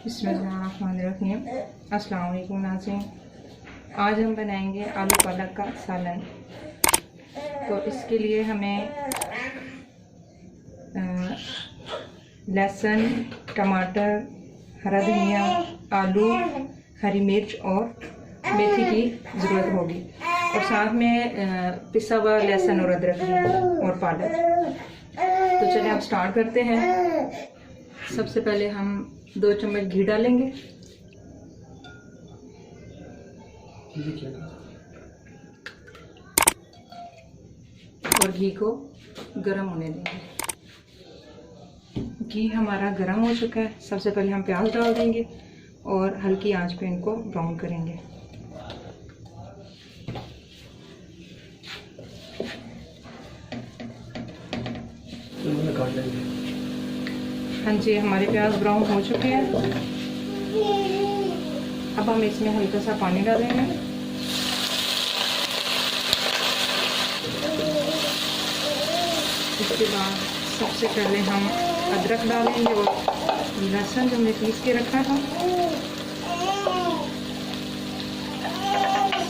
बिस्मिल्लाहिर्रहमानिर्रहीम। अस्सलाम वालेकुम नाज़रीन। आज हम बनाएंगे आलू पालक का सालन। तो इसके लिए हमें लहसुन, टमाटर, हरा धनिया, आलू, हरी मिर्च और मेथी की ज़रूरत होगी और साथ में पिसा हुआ लहसुन और अदरक और पालक। तो चलिए आप स्टार्ट करते हैं। सबसे पहले हम 2 चम्मच घी डालेंगे और घी को गर्म होने देंगे। घी हमारा गर्म हो चुका है। सबसे पहले हम प्याज डाल देंगे और हल्की आंच पे इनको ब्राउन करेंगे। हाँ जी, हमारे प्याज ब्राउन हो चुके हैं। अब हम इसमें हल्का सा पानी डालेंगे। इसके बाद सबसे पहले हम अदरक डालेंगे और लहसुन जो हमने पीस के रखा था,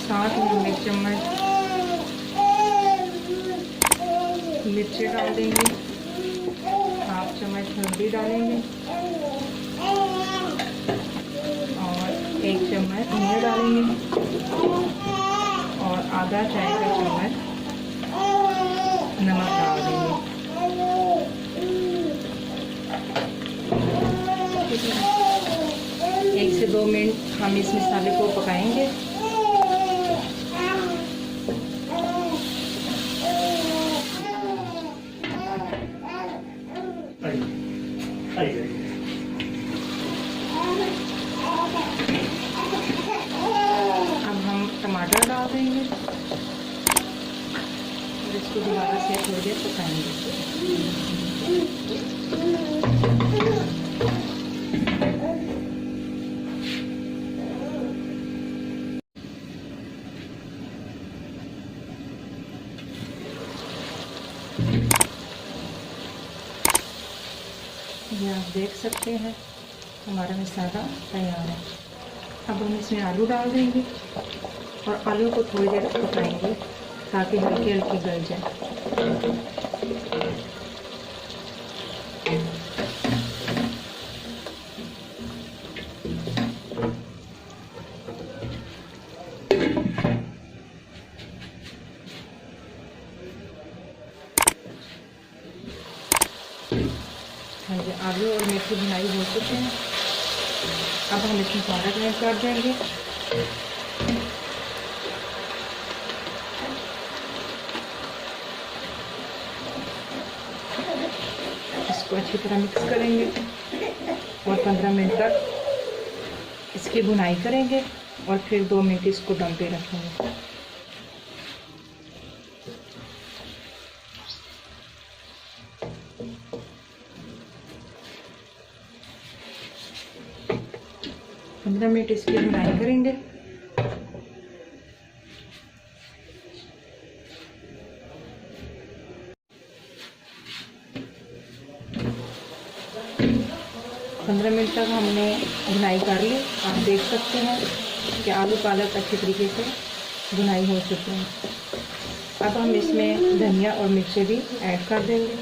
साथ में हम 1 चम्मच मिर्ची डाल देंगे, 1/2 चम्मच हल्दी डालेंगे और 1 चम्मच धनिया डालेंगे और आधा चाय का चम्मच नमक डाल देंगे। 1 से 2 मिनट हम इस मसाले को पकाएंगे। अब हम टमाटर डाल देंगे और इसको दोबारा से थोड़ी देर पकाएंगे। ये आप देख सकते हैं हमारा मसाला तैयार है। अब हम इसमें आलू डाल देंगे और आलू को थोड़ी देर पकाएंगे ताकि हल्की हल्की गल जाए। हाँ जी, आलू और मेथी भुनाई हो चुके हैं। अब हम इसमें पालक ऐड कर देंगे। इसको अच्छी तरह मिक्स करेंगे और 15 मिनट तक इसकी भुनाई करेंगे और फिर 2 मिनट इसको दम पे रखेंगे। पंद्रह मिनट इसकी भुनाई करेंगे। पंद्रह मिनट तक हमने भुनाई कर ली। आप देख सकते हैं कि आलू पालक अच्छे तरीके से भुनाई हो चुकी है। अब हम इसमें धनिया और मिर्ची भी ऐड कर देंगे।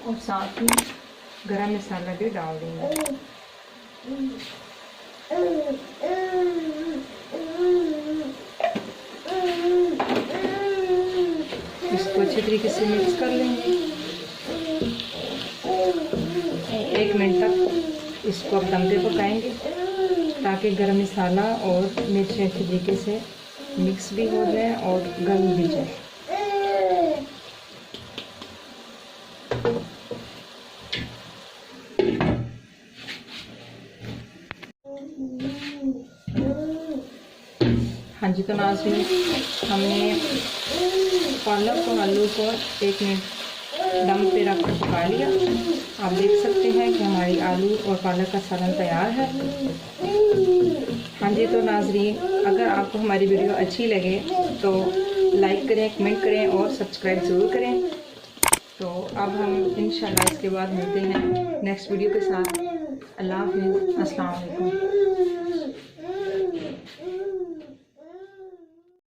और साथ में गरम मसाला भी डाल देंगे। इसको अच्छे तरीके से मिक्स कर लेंगे। 1 मिनट तक इसको अब दम पे पकाएंगे ताकि गरम मसाला और मिर्च अच्छे तरीके से मिक्स भी हो जाए और गल भी जाए। हाँ जी, तो नाज़रीन, हमने पालक और आलू को 1 मिनट दम पे रख कर पका लिया। आप देख सकते हैं कि हमारी आलू और पालक का सालन तैयार है। हाँ जी, तो नाजरीन, अगर आपको हमारी वीडियो अच्छी लगे तो लाइक करें, कमेंट करें और सब्सक्राइब ज़रूर करें। तो अब हम इंशाल्लाह इसके बाद मिलते हैं नेक्स्ट वीडियो के साथ। अल्लाह हाफ़िज़, अस्सलाम वालेकुम।